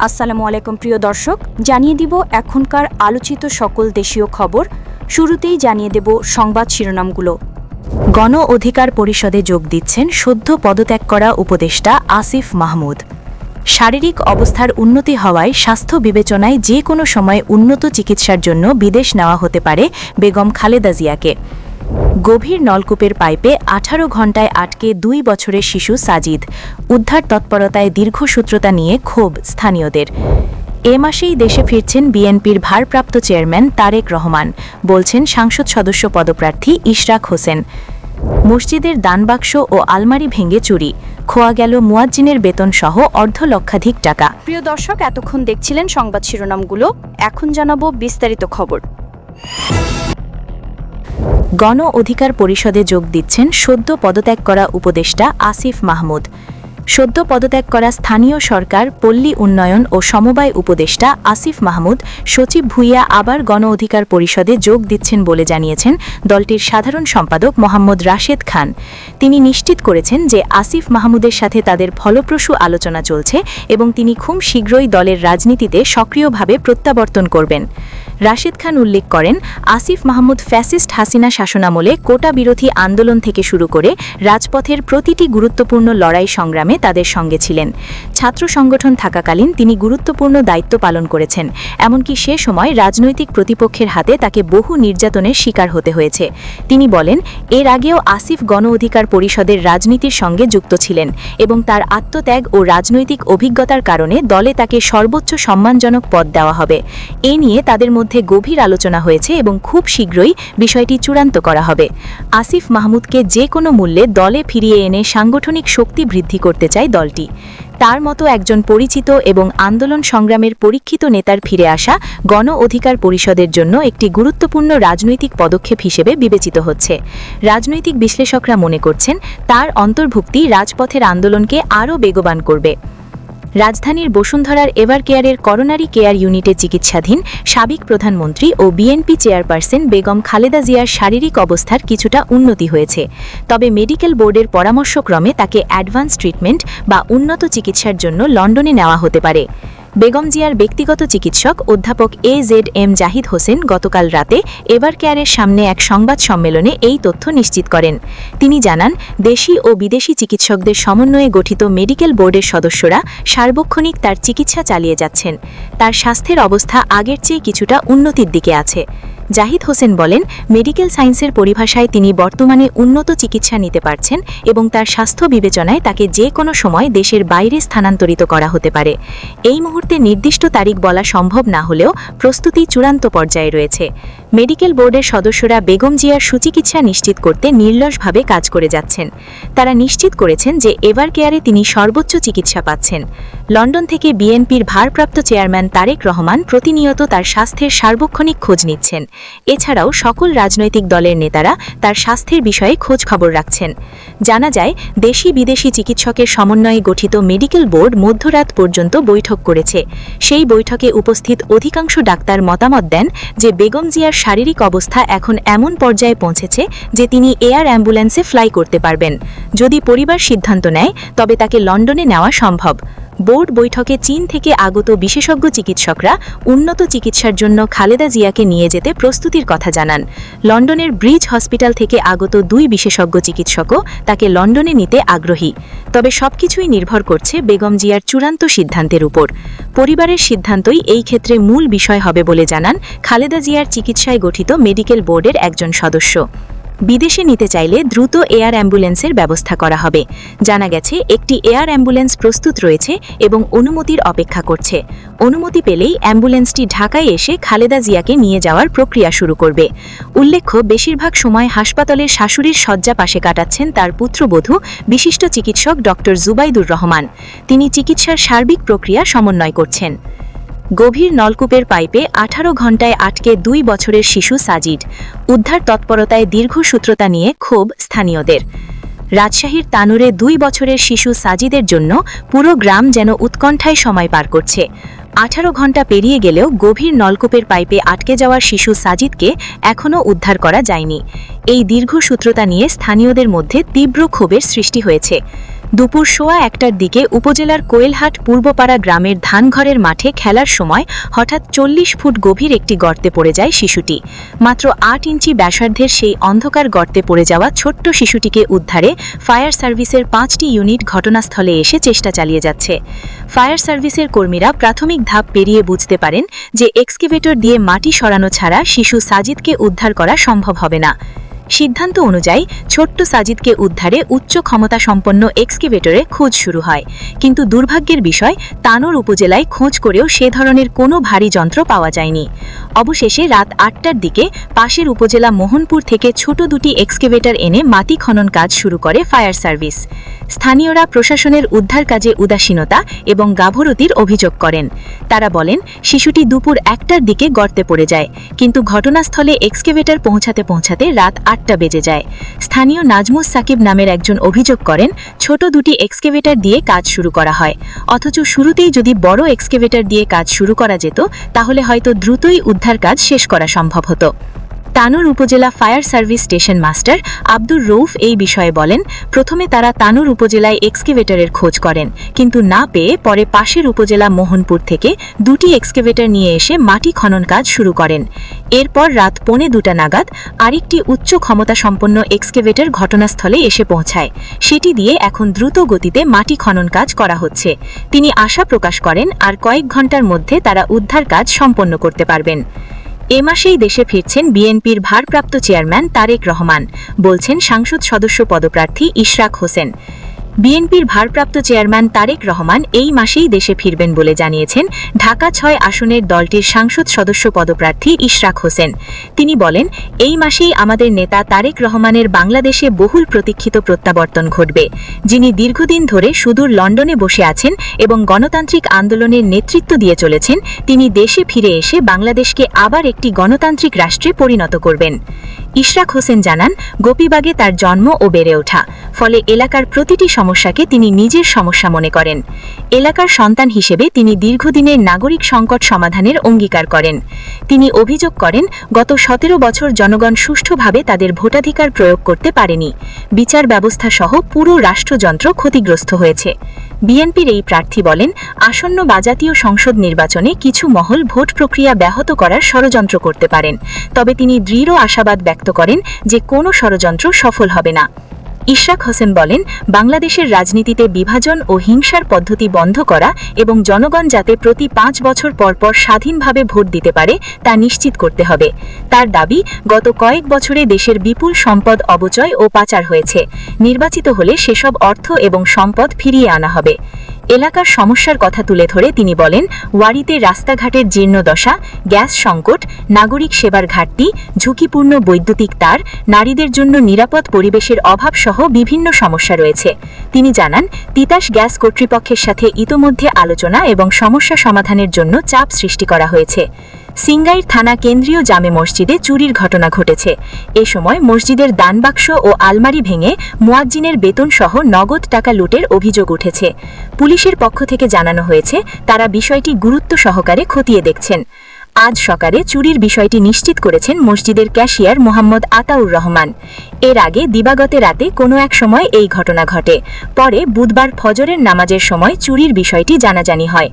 আসসালামু আলাইকুম প্রিয় দর্শক, জানিয়ে দিব এখনকার আলোচিত সকল দেশীয় খবর। শুরুতেই জানিয়ে দেব সংবাদ শিরোনামগুলো। গণ অধিকার পরিষদে যোগ দিচ্ছেন সদ্য পদত্যাগ করা উপদেষ্টা আসিফ মাহমুদ। শারীরিক অবস্থার উন্নতি হওয়ায় স্বাস্থ্য বিবেচনায় যে কোনো সময় উন্নত চিকিৎসার জন্য বিদেশ নেওয়া হতে পারে বেগম খালেদা জিয়াকে। গভীর নলকূপের পাইপে 18 ঘণ্টায় আটকে 2 বছরের শিশু সাজিদ। উদ্ধার তৎপরতায় দীর্ঘসূত্রতা নিয়ে ক্ষোভ স্থানীয়দের। এ মাসেই দেশে ফিরছেন বিএনপির ভারপ্রাপ্ত চেয়ারম্যান তারেক রহমান, বলছেন সংসদ সদস্য পদপ্রার্থী ইশরাক হোসেন। মসজিদের দানবাক্স ও আলমারি ভেঙে চুরি, খোয়া গেল মুয়াজ্জিনের বেতনসহ অর্ধলক্ষাধিক টাকা। প্রিয় দর্শক, এতক্ষণ দেখছিলেন সংবাদ শিরোনামগুলো, এখন জানাবো বিস্তারিত খবর। গণ অধিকার পরিষদে যোগ দিচ্ছেন সদ্য পদত্যাগ করা উপদেষ্টা আসিফ মাহমুদ। সদ্য পদত্যাগ করা স্থানীয় সরকার, পল্লী উন্নয়ন ও সমবায় উপদেষ্টা আসিফ মাহমুদ সচিব ভূঁইয়া আবার গণ অধিকার পরিষদে যোগ দিচ্ছেন বলে জানিয়েছেন দলটির সাধারণ সম্পাদক মোহাম্মদ রাশেদ খান। তিনি নিশ্চিত করেছেন যে আসিফ মাহমুদের সাথে তাদের ফলপ্রসূ আলোচনা চলছে এবং তিনি খুব শীঘ্রই দলের রাজনীতিতে সক্রিয়ভাবে প্রত্যাবর্তন করবেন। রাশেদ খান উল্লেখ করেন, আসিফ মাহমুদ ফ্যাসিস্ট হাসিনা শাসনামলে কোটা বিরোধী আন্দোলন থেকে শুরু করে রাজপথের প্রতিটি গুরুত্বপূর্ণ লড়াই সংগ্রামে তাদের সঙ্গে ছিলেন। ছাত্র সংগঠন থাকাকালীন তিনি গুরুত্বপূর্ণ দায়িত্ব পালন করেছেন, এমনকি সে সময় রাজনৈতিক প্রতিপক্ষের হাতে তাকে বহু নির্যাতনের শিকার হতে হয়েছে। তিনি বলেন, এর আগেও আসিফ গণ অধিকার পরিষদের রাজনীতির সঙ্গে যুক্ত ছিলেন এবং তার আত্মত্যাগ ও রাজনৈতিক অভিজ্ঞতার কারণে দলে তাকে সর্বোচ্চ সম্মানজনক পদ দেওয়া হবে। এ নিয়ে তাদের মধ্যে গভীর আলোচনা হয়েছে এবং খুব শীঘ্রই বিষয়টি চূড়ান্ত করা হবে। আসিফ মাহমুদকে যে কোনো মূল্যে দলে ফিরিয়ে এনে সাংগঠনিক শক্তি বৃদ্ধি করতে চায় দলটি। তার মতো একজন পরিচিত এবং আন্দোলন সংগ্রামের পরীক্ষিত নেতার ফিরে আসা গণ অধিকার পরিষদের জন্য একটি গুরুত্বপূর্ণ রাজনৈতিক পদক্ষেপ হিসেবে বিবেচিত হচ্ছে। রাজনৈতিক বিশ্লেষকরা মনে করছেন, তার অন্তর্ভুক্তি রাজপথের আন্দোলনকে আরও বেগবান করবে। রাজধানীর বসুন্ধরার এভারকেয়ারের করোনারি কেয়ার ইউনিটে চিকিৎসাধীন সাবেক প্রধানমন্ত্রী ও বিএনপি চেয়ারপারসন বেগম খালেদা জিয়ার শারীরিক অবস্থার কিছুটা উন্নতি হয়েছে, তবে মেডিকেল বোর্ডের পরামর্শক্রমে তাকে অ্যাডভান্স ট্রিটমেন্ট বা উন্নত চিকিৎসার জন্য লন্ডনে নেওয়া হতে পারে। বেগম জিয়ার ব্যক্তিগত চিকিৎসক অধ্যাপক AZM জাহিদ হোসেন গতকাল রাতে এভারকেয়ারের সামনে এক সংবাদ সম্মেলনে এই তথ্য নিশ্চিত করেন। তিনি জানান, দেশি ও বিদেশি চিকিৎসকদের সমন্বয়ে গঠিত মেডিকেল বোর্ডের সদস্যরা সার্বক্ষণিক তার চিকিৎসা চালিয়ে যাচ্ছেন। তার স্বাস্থ্যের অবস্থা আগের চেয়ে কিছুটা উন্নতির দিকে আছে। জাহিদ হোসেন বলেন, মেডিকেল সায়েন্সের পরিভাষায় তিনি বর্তমানে উন্নত চিকিৎসা নিতে পারছেন এবং তার স্বাস্থ্য বিবেচনায় তাকে যে কোনো সময় দেশের বাইরে স্থানান্তরিত করা হতে পারে। এই মুহূর্তে নির্দিষ্ট তারিখ বলা সম্ভব না হলেও প্রস্তুতি চূড়ান্ত পর্যায়ে রয়েছে। মেডিকেল বোর্ডের সদস্যরা বেগম জিয়ার সুচিকিৎসা নিশ্চিত করতে নির্লসভাবে কাজ করে যাচ্ছেন। তারা নিশ্চিত করেছেন যে এভারকেয়ারে তিনি সর্বোচ্চ চিকিৎসা পাচ্ছেন। লন্ডন থেকে বিএনপির ভারপ্রাপ্ত চেয়ারম্যান তারেক রহমান প্রতিনিয়ত তার স্বাস্থ্যের সার্বক্ষণিক খোঁজ নিচ্ছেন। এছাড়াও সকল রাজনৈতিক দলের নেতারা তার স্বাস্থ্যের বিষয়ে খোঁজ খবর রাখছেন। জানা যায়, দেশি বিদেশি চিকিৎসকের সমন্বয়ে গঠিত মেডিকেল বোর্ড মধ্যরাত পর্যন্ত বৈঠক করেছে। সেই বৈঠকে উপস্থিত অধিকাংশ ডাক্তার মতামত দেন যে বেগম জিয়ার শারীরিক অবস্থা এখন এমন পর্যায়ে পৌঁছেছে যে তিনি এয়ার অ্যাম্বুলেন্সে ফ্লাই করতে পারবেন। যদি পরিবার সিদ্ধান্ত নেয় তবে তাকে লন্ডনে নেওয়া সম্ভব। বোর্ড বৈঠকে চীন থেকে আগত বিশেষজ্ঞ চিকিৎসকরা উন্নত চিকিৎসার জন্য খালেদা জিয়াকে নিয়ে যেতে প্রস্তুতির কথা জানান। লন্ডনের ব্রিজ হসপিটাল থেকে আগত 2 বিশেষজ্ঞ চিকিৎসকও তাকে লন্ডনে নিতে আগ্রহী। তবে সবকিছুই নির্ভর করছে বেগম জিয়ার চূড়ান্ত সিদ্ধান্তের উপর। পরিবারের সিদ্ধান্তই এই ক্ষেত্রে মূল বিষয় হবে বলে জানান খালেদা জিয়ার চিকিৎসায় গঠিত মেডিকেল বোর্ডের একজন সদস্য। বিদেশে নিতে চাইলে দ্রুত এয়ার অ্যাম্বুলেন্সের ব্যবস্থা করা হবে। জানা গেছে, একটি এয়ার অ্যাম্বুলেন্স প্রস্তুত রয়েছে এবং অনুমতির অপেক্ষা করছে। অনুমতি পেলেই অ্যাম্বুলেন্সটি ঢাকায় এসে খালেদা জিয়াকে নিয়ে যাওয়ার প্রক্রিয়া শুরু করবে। উল্লেখ্য, বেশিরভাগ সময় হাসপাতালের শাশুড়ির শয্যা পাশে কাটাচ্ছেন তার পুত্রবধূ বিশিষ্ট চিকিৎসক ডক্টর জুবাইদুর রহমান। তিনি চিকিৎসার সার্বিক প্রক্রিয়া সমন্বয় করছেন। গভীর নলকূপের পাইপে 18 ঘণ্টায় আটকে 2 বছরের শিশু সাজিদ। উদ্ধার তৎপরতায় দীর্ঘসূত্রতা নিয়ে ক্ষোভ স্থানীয়দের। রাজশাহীর তানুরে 2 বছরের শিশু সাজিদের জন্য পুরো গ্রাম যেন উৎকণ্ঠায় সময় পার করছে। 18 ঘণ্টা পেরিয়ে গেলেও গভীর নলকূপের পাইপে আটকে যাওয়ার শিশু সাজিদকে এখনও উদ্ধার করা যায়নি। এই দীর্ঘসূত্রতা নিয়ে স্থানীয়দের মধ্যে তীব্র ক্ষোভের সৃষ্টি হয়েছে। দুপুর 1:15টার দিকে উপজেলার কোয়েলহাট পূর্বপাড়া গ্রামের ধানঘরের মাঠে খেলার সময় হঠাৎ 40 ফুট গভীর একটি গর্তে পড়ে যায় শিশুটি। মাত্র 8 ইঞ্চি ব্যাসার্ধের সেই অন্ধকার গর্তে পড়ে যাওয়া ছোট্ট শিশুটিকে উদ্ধারে ফায়ার সার্ভিসের 5টি ইউনিট ঘটনাস্থলে এসে চেষ্টা চালিয়ে যাচ্ছে। ফায়ার সার্ভিসের কর্মীরা প্রাথমিক ধাপ পেরিয়ে বুঝতে পারেন যে এক্সকেভেটর দিয়ে মাটি সরানো ছাড়া শিশু সাজিদকে উদ্ধার করা সম্ভব হবে না। সিদ্ধান্ত অনুযায়ী ছোট্ট সাজিদকে উদ্ধারে উচ্চ ক্ষমতা সম্পন্ন এক্সকেভেটরে খোঁজ শুরু হয়, কিন্তু দুর্ভাগ্যের বিষয় তানোর উপজেলায় খোঁজ করেও সে ধরনের কোনো ভারী যন্ত্র পাওয়া যায়নি। অবশেষে রাত 8টার দিকে পাশের উপজেলা মোহনপুর থেকে ছোট দুটি এক্সকেভেটর এনে মাটি খনন কাজ শুরু করে ফায়ার সার্ভিস। স্থানীয়রা প্রশাসনের উদ্ধার কাজে উদাসীনতা এবং গাফলতির অভিযোগ করেন। তারা বলেন, শিশুটি দুপুর 1টার দিকে গর্তে পড়ে যায়, কিন্তু ঘটনাস্থলে এক্সকেভেটর পৌঁছাতে পৌঁছাতে রাত 8টা বেজে যায়। স্থানীয় নাজমুস সাকিব নামের একজন অভিযোগ করেন, ছোট দুটি এক্সকেভেটর দিয়ে কাজ শুরু করা হয়, অথচ শুরুতেই যদি বড় এক্সকেভেটর দিয়ে কাজ শুরু করা যেত তাহলে হয়তো দ্রুতই উদ্ধার কাজ শেষ করা সম্ভব হতো। তানোর উপজেলা fire service station master Abdur Rouf এই বিষয়ে বলেন, প্রথমে তারা তানোর উপজেলায় এক্সকেভেটরের খোঁজ করেন, কিন্তু না পেয়ে পরে পাশের উপজেলা মোহনপুর থেকে দুটি এক্সকেভেটর নিয়ে এসে মাটি খনন কাজ শুরু করেন। এরপর রাত 1:45 নাগাদ আরেকটি উচ্চ ক্ষমতা সম্পন্ন এক্সকেভেটর ঘটনাস্থলে এসে পৌঁছায়। সেটি দিয়ে এখন দ্রুত গতিতে মাটি খনন কাজ করা হচ্ছে। তিনি আশা প্রকাশ করেন আর কয়েক ঘন্টার মধ্যে তারা উদ্ধার কাজ সম্পন্ন করতে পারবেন। এ মাসেই দেশে ফিরছেন বিএনপির ভারপ্রাপ্ত চেয়ারম্যান তারেক রহমান, বলছেন সংসদ সদস্য পদপ্রার্থী ইশরাক হোসেন। বিএনপির ভারপ্রাপ্ত চেয়ারম্যান তারেক রহমান এই মাসেই দেশে ফিরবেন বলে জানিয়েছেন ঢাকা 6 আসনের দলটির সংসদ সদস্য পদপ্রার্থী ইশরাক হোসেন। তিনি বলেন, এই মাসেই আমাদের নেতা তারেক রহমানের বাংলাদেশে বহুল প্রতীক্ষিত প্রত্যাবর্তন ঘটবে। যিনি দীর্ঘদিন ধরে সুদূর লন্ডনে বসে আছেন এবং গণতান্ত্রিক আন্দোলনের নেতৃত্ব দিয়ে চলেছেন, তিনি দেশে ফিরে এসে বাংলাদেশকে আবার একটি গণতান্ত্রিক রাষ্ট্রে পরিণত করবেন। ইশরাক হোসেন জানান, গোপীবাগে তার জন্ম ও বেড়ে ওঠা, ফলে এলাকার প্রতিটি সমস্যাকে তিনি নিজের সমস্যা মনে করেন। এলাকার সন্তান হিসেবে তিনি দীর্ঘদিনের নাগরিক সংকট সমাধানের অঙ্গীকার করেন। তিনি অভিযোগ করেন, গত 17 বছর জনগণ সুষ্ঠুভাবে তাদের ভোটাধিকার প্রয়োগ করতে পারেনি। বিচার ব্যবস্থা সহ পুরো রাষ্ট্রযন্ত্র ক্ষতিগ্রস্ত হয়েছে। বিএনপির এই প্রার্থী বলেন, আসন্ন জাতীয় সংসদ নির্বাচনে কিছু মহল ভোট প্রক্রিয়া ব্যাহত করার ষড়যন্ত্র করতে পারেন, তবে তিনি দৃঢ় আশাবাদ ব্যক্ত করেন যে কোনো ষড়যন্ত্র সফল হবে না। ইশরাক হোসেন বলেন, বাংলাদেশের রাজনীতিতে বিভাজন ও হিংসার পদ্ধতি বন্ধ করা এবং জনগণ যাতে প্রতি 5 বছর পর পর স্বাধীনভাবে ভোট দিতে পারে তা নিশ্চিত করতে হবে। তার দাবি, গত কয়েক বছরে দেশের বিপুল সম্পদ অপচয় ও পাচার হয়েছে। নির্বাচিত হলে সেসব অর্থ এবং সম্পদ ফিরিয়ে আনা হবে। এলাকার সমস্যার কথা তুলে ধরে তিনি বলেন, ওয়ারীতে রাস্তাঘাটের জীর্ণদশা, গ্যাস সংকট, নাগরিক সেবার ঘাটতি, ঝুঁকিপূর্ণ বৈদ্যুতিক তার, নারীদের জন্য নিরাপদ পরিবেশের অভাব সহ বিভিন্ন সমস্যা রয়েছে। তিনি জানান, তিতাস গ্যাস কর্তৃপক্ষের সাথে ইতোমধ্যে আলোচনা এবং সমস্যা সমাধানের জন্য চাপ সৃষ্টি করা হয়েছে। সিংগাইর থানা কেন্দ্রীয় জামে মসজিদে চুরির ঘটনা ঘটেছে। এ সময় মসজিদের দানবাক্স ও আলমারি ভেঙে মুয়াজ্জিনের বেতন সহ নগদ টাকা লুটের অভিযোগ উঠেছে। পুলিশের পক্ষ থেকে জানানো হয়েছে, তারা বিষয়টি গুরুত্ব সহকারে খতিয়ে দেখছেন। আজ সকালে চুরির বিষয়টি নিশ্চিত করেছেন মসজিদের ক্যাশিয়ার মোহাম্মদ আতাউর রহমান। এর আগে দিবাগত রাতে কোনো এক সময় এই ঘটনা ঘটে। পরে বুধবার ফজরের নামাজের সময় চুরির বিষয়টি জানাজানি হয়।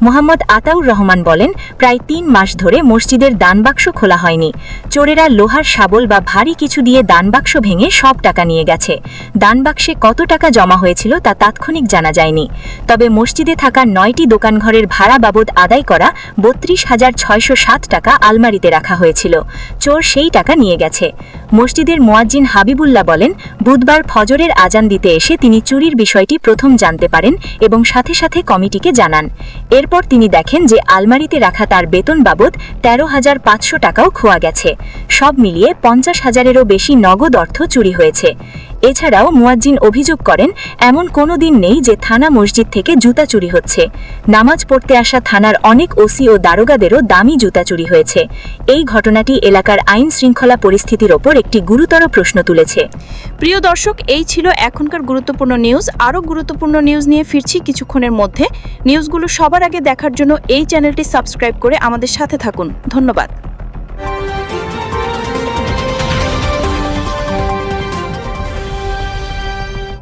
মোহাম্মদ আতাউর রহমান বলেন, প্রায় 3 মাস ধরে মসজিদের দানবাক্স খোলা হয়নি। চোরেরা লোহার শাবল বা ভারী কিছু দিয়ে দানবাক্স ভেঙে সব টাকা নিয়ে গেছে। দানবাক্সে কত টাকা জমা হয়েছিল তা তাৎক্ষণিক জানা যায়নি। তবে মসজিদে থাকা 9টি দোকানঘরের ভাড়া বাবদ আদায় করা 32,607 টাকা আলমারিতে রাখা হয়েছিল। চোর সেই টাকা নিয়ে গেছে। মসজিদের মুয়াজ্জিন হাবিবুল্লাহ বলেন, বুধবার ফজরের আজান দিতে এসে তিনি চুরির বিষয়টি প্রথম জানতে পারেন এবং সাথে সাথে কমিটিকে জানান। এরপর তিনি দেখেন যে আলমারিতে রাখা তার বেতন বাবদ 13,500 টাকাও খোয়া গেছে। সব মিলিয়ে 50,000-এরও বেশি নগদ অর্থ চুরি হয়েছে। এছাড়াও মুয়াজ্জিন অভিযোগ করেন, এমন কোনো দিন নেই যে থানা মসজিদ থেকে জুতা চুরি হচ্ছে। নামাজ পড়তে আসা থানার অনেক ওসি ও দারোগাদেরও দামি জুতা চুরি হয়েছে। এই ঘটনাটি এলাকার আইন শৃঙ্খলা পরিস্থিতির ওপর একটি গুরুতর প্রশ্ন তুলেছে। প্রিয় দর্শক, এই ছিল এখনকার গুরুত্বপূর্ণ নিউজ। আরও গুরুত্বপূর্ণ নিউজ নিয়ে ফিরছি কিছুক্ষণের মধ্যে। নিউজগুলো সবার আগে দেখার জন্য এই চ্যানেলটি সাবস্ক্রাইব করে আমাদের সাথে থাকুন। ধন্যবাদ।